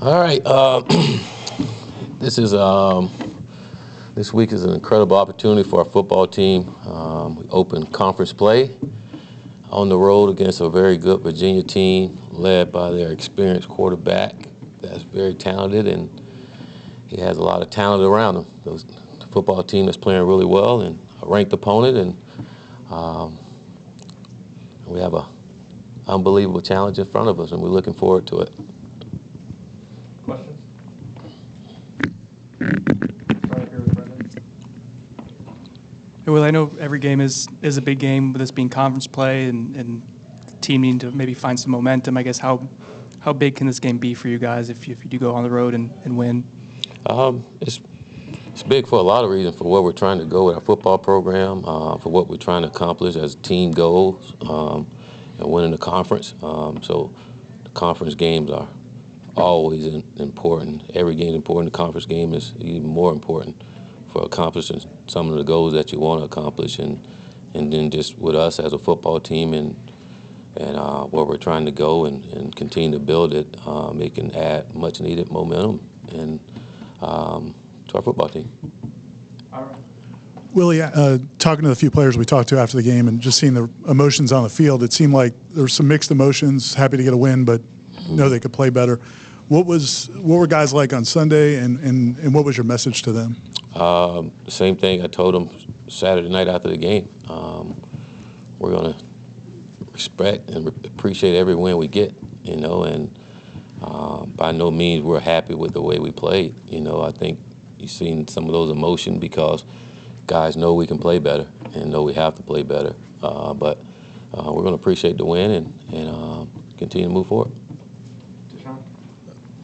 All right. This week is an incredible opportunity for our football team. We open conference play on the road against a very good Virginia team led by their experienced quarterback that's very talented, and he has a lot of talent around him. The football team that's playing really well and a ranked opponent, and we have an unbelievable challenge in front of us, and we're looking forward to it. Questions? Start up here with Brendan. Hey, Will, I know every game is a big game, with this being conference play and team needing to maybe find some momentum. I guess how big can this game be for you guys if you do go on the road and win? It's big for a lot of reasons, for where we're trying to go with our football program, for what we're trying to accomplish as team goals, and winning the conference. So the conference games are always important. Every game is important. The conference game is even more important for accomplishing some of the goals that you want to accomplish, and then just with us as a football team and where we're trying to go and continue to build it, it can add much needed momentum and to our football team. All right. Willie, talking to the few players we talked to after the game and just seeing the emotions on the field, it seemed like there were some mixed emotions, happy to get a win, but know they could play better. What were guys like on Sunday, and what was your message to them? The same thing I told them Saturday night after the game. We're going to respect and appreciate every win we get, and by no means we're happy with the way we played. I think you've seen some of those emotions because guys know we can play better and know we have to play better. But we're going to appreciate the win and continue to move forward.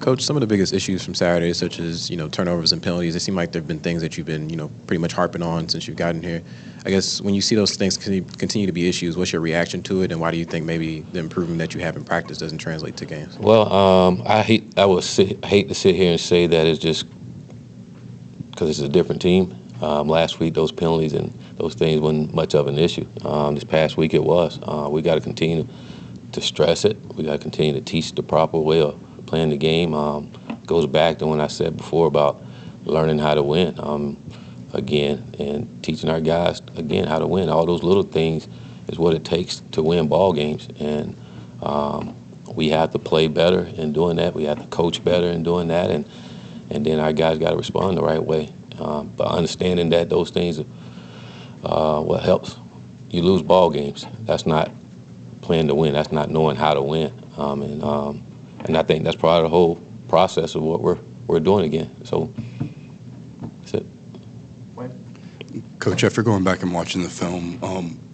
Coach, some of the biggest issues from Saturday, such as turnovers and penalties, it seem like there have been things that you've been pretty much harping on since you've gotten here. I guess when you see those things continue to be issues, what's your reaction to it, and why do you think maybe the improvement that you have in practice doesn't translate to games? Well, I hate to sit here and say that it's just because it's a different team. Last week, those penalties and those things weren't much of an issue. This past week, it was. We got to continue to stress it. We got to continue to teach the proper way of playing the game. Goes back to when I said before about learning how to win again, and teaching our guys again how to win. All those little things is what it takes to win ball games, and we have to play better in doing that. We have to coach better in doing that, and then our guys got to respond the right way. But understanding that those things what helps you lose ball games. That's not playing to win. That's not knowing how to win. And I think that's part of the whole process of what we're doing again. So that's it. Coach, after going back and watching the film,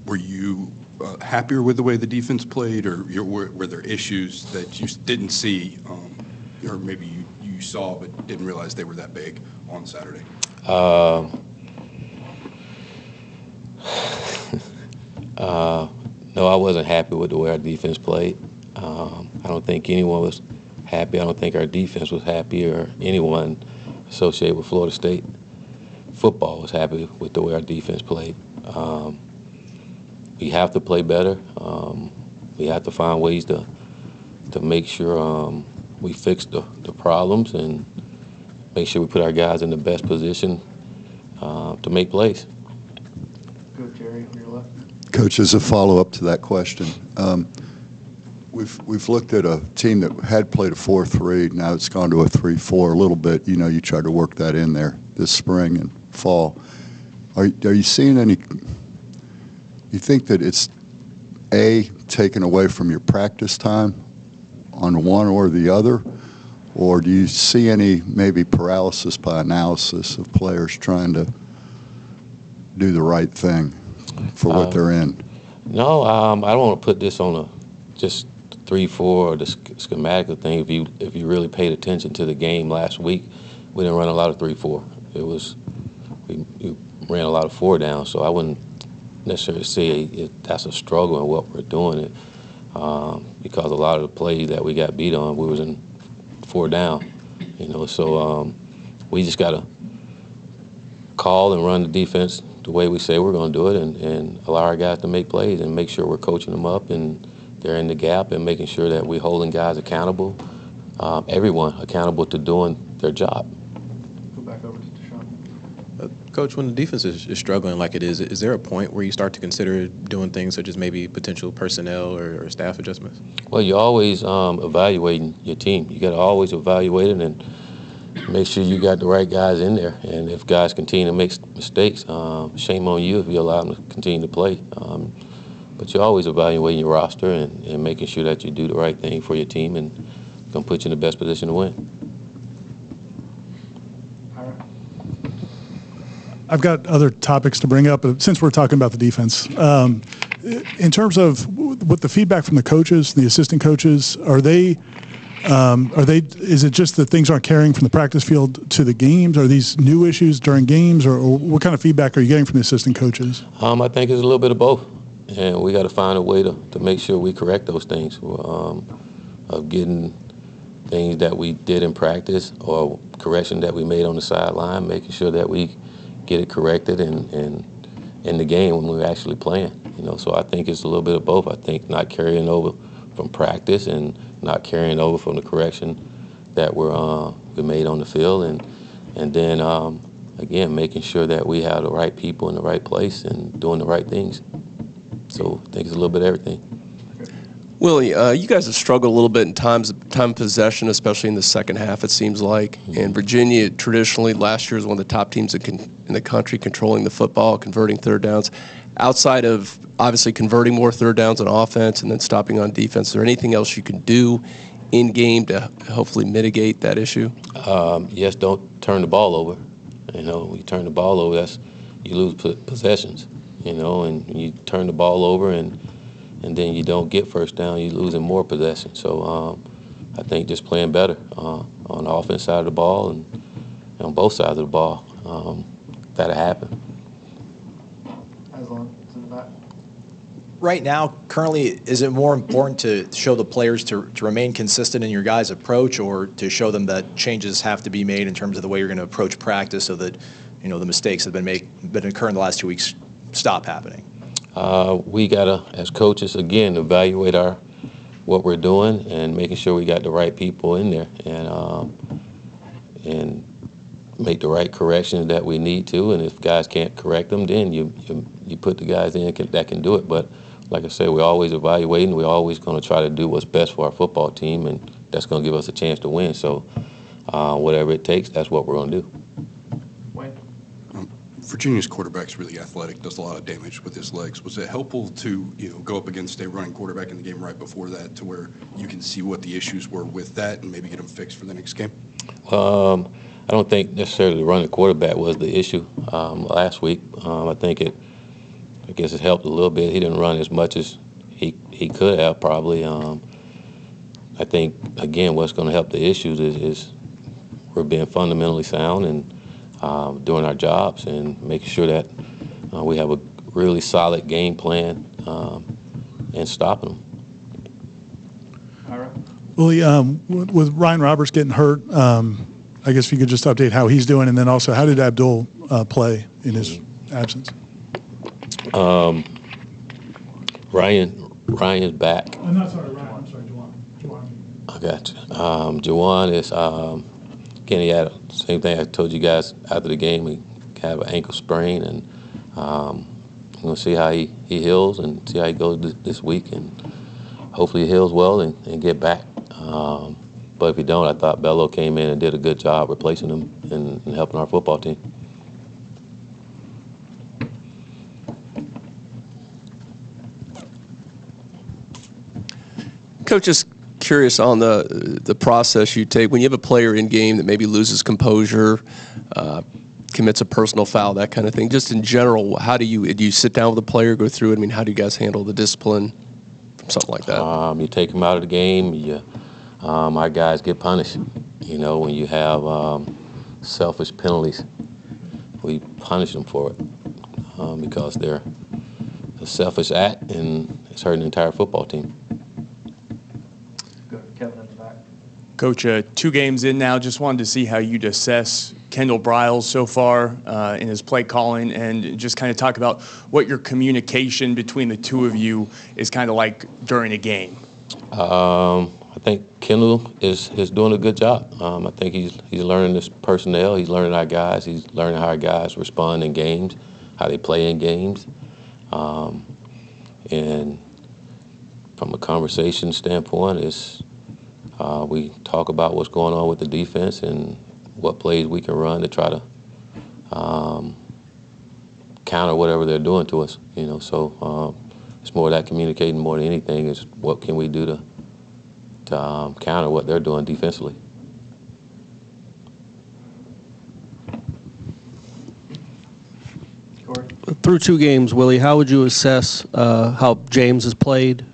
were you happier with the way the defense played, or were there issues that you didn't see, or maybe you saw but didn't realize they were that big on Saturday? No, I wasn't happy with the way our defense played. I don't think anyone was happy. I don't think our defense was happy, or anyone associated with Florida State football was happy with the way our defense played. We have to play better. We have to find ways to make sure we fix the problems and make sure we put our guys in the best position to make plays. Go, Jerry, on your left. Coach, as a follow-up to that question, we've looked at a team that had played a 4-3. Now it's gone to a 3-4 a little bit. You tried to work that in there this spring and fall. Are you seeing any? You think that it's taken away from your practice time on one or the other, or do you see any maybe paralysis by analysis of players trying to do the right thing for what they're in? No, I don't want to put this on a just 3-4 or the schematic thing. If you really paid attention to the game last week, we didn't run a lot of 3-4. We ran a lot of 4 down, so I wouldn't necessarily say that's a struggle in what we're doing. Because a lot of the plays that we got beat on, we was in 4 down. So we just got to call and run the defense the way we say we're going to do it, and allow our guys to make plays and make sure we're coaching them up and they're in the gap and making sure that we're holding guys accountable, everyone accountable to doing their job. Go back over to Deshaun. Coach, when the defense is struggling like it is there a point where you start to consider doing things such as maybe potential personnel or staff adjustments? Well, you're always evaluating your team. You got to always evaluate it and make sure you got the right guys in there. And if guys continue to make mistakes, shame on you if you allow them to continue to play. But you're always evaluating your roster and making sure that you do the right thing for your team and going to put you in the best position to win. I've got other topics to bring up, but since we're talking about the defense, in terms of what the feedback from the coaches, the assistant coaches, is it just that things aren't carrying from the practice field to the games? Are these new issues during games, or what kind of feedback are you getting from the assistant coaches? I think it's a little bit of both, and we got to find a way to make sure we correct those things, of getting things that we did in practice or correction that we made on the sideline, making sure that we get it corrected in the game when we're actually playing. So I think it's a little bit of both. I think not carrying over from practice and not carrying over from the correction that we made on the field, and then again making sure that we have the right people in the right place and doing the right things. So I think it's a little bit of everything. Willie, you guys have struggled a little bit in time possession, especially in the second half, it seems like. Mm-hmm. And Virginia, traditionally, last year was one of the top teams in the country controlling the football, converting third downs. Outside of, obviously, converting more third downs on offense and then stopping on defense, is there anything else you can do in-game to hopefully mitigate that issue? Yes, don't turn the ball over. When you turn the ball over, you lose possessions, and you turn the ball over and then you don't get first down, you're losing more possession. So I think just playing better on the offense side of the ball and on both sides of the ball, that'll happen. Aslan, to the back. Right now, currently, is it more important to show the players to remain consistent in your guys' approach, or to show them that changes have to be made in terms of the way you're going to approach practice so that the mistakes that have been occurring the last 2 weeks stop happening? We gotta, as coaches, again, evaluate what we're doing and making sure we got the right people in there and make the right corrections that we need to. And if guys can't correct them, then you put the guys in that can do it. But like I said, we're always evaluating. We're always going to try to do what's best for our football team, and that's going to give us a chance to win. So whatever it takes, that's what we're going to do. Virginia's quarterback's really athletic, does a lot of damage with his legs. Was it helpful to go up against a running quarterback in the game right before that, to where you can see what the issues were with that and maybe get them fixed for the next game? I don't think necessarily the running quarterback was the issue last week. I guess it helped a little bit. He didn't run as much as he could have probably. I think again, what's going to help the issues is we're being fundamentally sound and doing our jobs and making sure that we have a really solid game plan and stopping them. Ira? Willie, with Ryan Roberts getting hurt, I guess if you could just update how he's doing, and then also how did Abdul play in his absence? Ryan's back. I'm not sorry, Ryan. I'm sorry, Juwan. I got you. Juwan is, again, he had the same thing I told you guys after the game. He had an ankle sprain, and we'll see how he heals and see how he goes this week, and hopefully he heals well and get back. But if he don't, I thought Bello came in and did a good job replacing him and helping our football team. Coach, just curious on the process you take when you have a player in game that maybe loses composure, commits a personal foul, that kind of thing. Just in general, do you sit down with a player, go through it? I mean, how do you guys handle the discipline from something like that? You take him out of the game. Our guys get punished. When you have selfish penalties, we punish them for it because they're a selfish act and it's hurting the entire football team. Go to Kevin in the back. Coach, 2 games in now, just wanted to see how you'd assess Kendall Briles so far in his play calling, and just kind of talk about what your communication between the two of you is kind of like during a game. I think Kendall is doing a good job. I think he's learning this personnel. He's learning our guys. He's learning how our guys respond in games, how they play in games. And from a conversation standpoint, we talk about what's going on with the defense and what plays we can run to try to counter whatever they're doing to us. So it's more of that communicating more than anything is what can we do to counter what they're doing defensively. Corey? Through 2 games, Willie, how would you assess how James has played?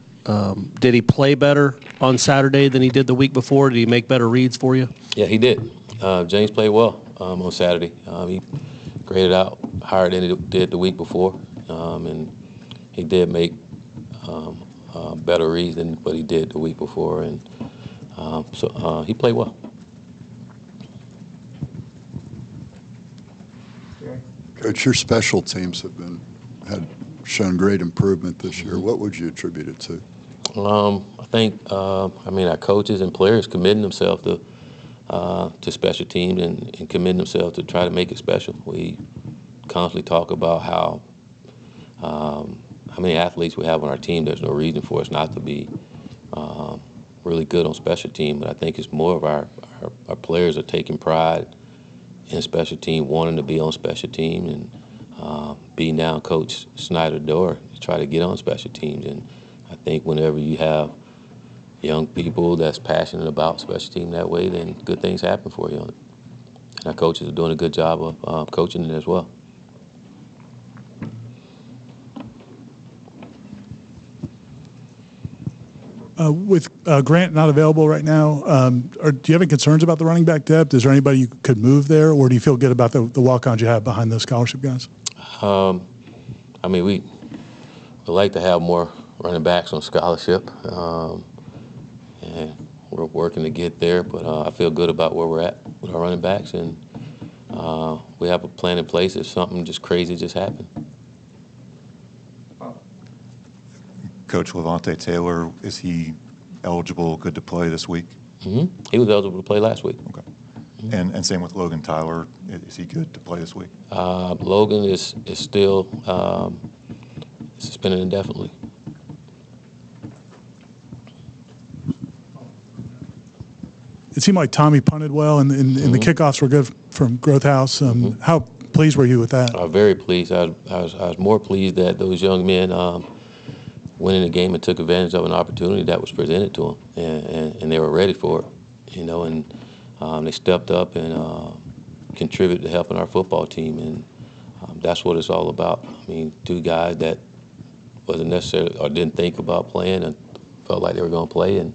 Did he play better on Saturday than he did the week before? Did he make better reads for you? Yeah, he did. James played well on Saturday. He graded out higher than he did the week before, and he did make better reads than what he did the week before, and so he played well. Jerry? Coach, your special teams had shown great improvement this year. What would you attribute it to? I think our coaches and players committing themselves to special teams and committing themselves to try to make it special. We constantly talk about how many athletes we have on our team. There's no reason for us not to be really good on special team, but I think it's more of our players are taking pride in special team, wanting to be on special team, and beating down Coach Snyder's door to try to get on special teams. And I think whenever you have young people that's passionate about special team that way, then good things happen for you. And our coaches are doing a good job of coaching it as well. With Grant not available right now, do you have any concerns about the running back depth? Is there anybody you could move there, or do you feel good about the walk-ons you have behind those scholarship guys? We like to have more running backs on scholarship, and we're working to get there, but I feel good about where we're at with our running backs, and we have a plan in place if something just crazy just happened. Coach Levante Taylor, is he eligible, good to play this week? Mm-hmm. He was eligible to play last week. Okay. Mm-hmm. And same with Logan Tyler. Is he good to play this week? Logan is still suspended indefinitely. It seemed like Tommy punted well, and the kickoffs were good from Growth House. How pleased were you with that? Very pleased. I was more pleased that those young men went in the game and took advantage of an opportunity that was presented to them, and they were ready for it, and they stepped up and contributed to helping our football team, and that's what it's all about. Two guys that wasn't necessarily or didn't think about playing and felt like they were going to play, and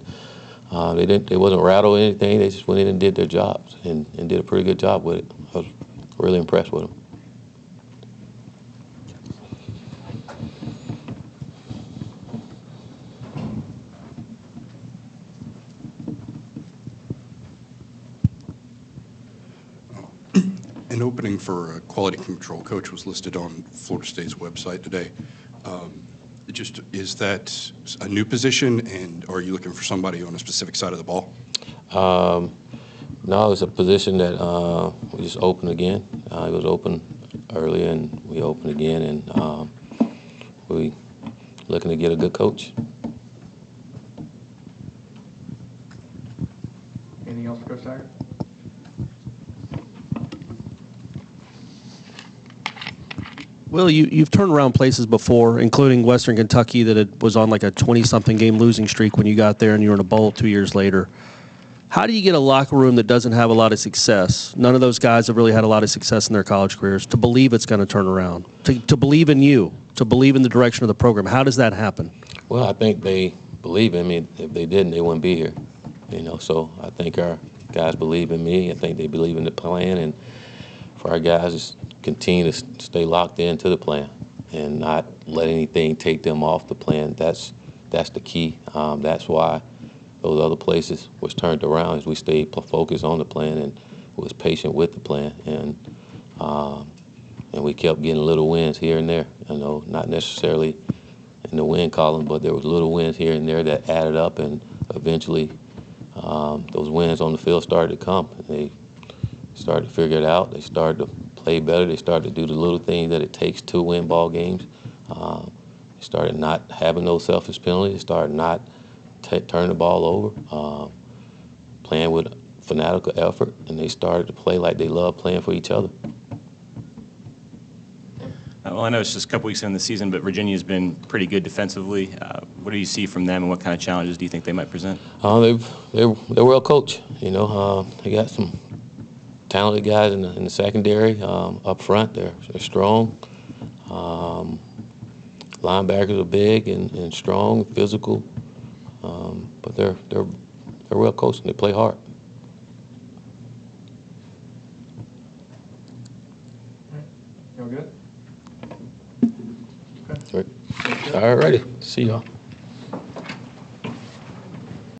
they wasn't rattled or anything. They just went in and did their jobs and did a pretty good job with it. I was really impressed with them. An opening for a quality control coach was listed on Florida State's website today. Is that a new position, and are you looking for somebody on a specific side of the ball? No, it's a position that we just opened again. It was open earlier, and we opened again, and we looking to get a good coach. Anything else for Coach Taggart? Will, you've turned around places before, including Western Kentucky, that it was on like a 20-something game losing streak when you got there, and you were in a bowl 2 years later. How do you get a locker room that doesn't have a lot of success? None of those guys have really had a lot of success in their college careers to believe it's going to turn around, to believe in you, to believe in the direction of the program. How does that happen? Well, I think they believe in me. If they didn't, they wouldn't be here. So I think our guys believe in me. I think they believe in the plan, and for our guys, just continue to stay locked into the plan and not let anything take them off the plan. That's the key. That's why those other places was turned around, as we stayed focused on the plan and was patient with the plan, and we kept getting little wins here and there. Not necessarily in the win column, but there was little wins here and there that added up and eventually those wins on the field started to come. They started to figure it out. They started to play better. They started to do the little things that it takes to win ball games. They started not having those selfish penalties. They started not turning the ball over, playing with fanatical effort, and they started to play like they love playing for each other. Well, I know it's just a couple weeks in the season, but Virginia's been pretty good defensively. What do you see from them, and what kind of challenges do you think they might present? They're well coached. You know, they got some talented guys in the secondary. Up front, they're strong. Linebackers are big and strong, physical, but they're well coached and they play hard. Y'all good? All right, ready. See y'all.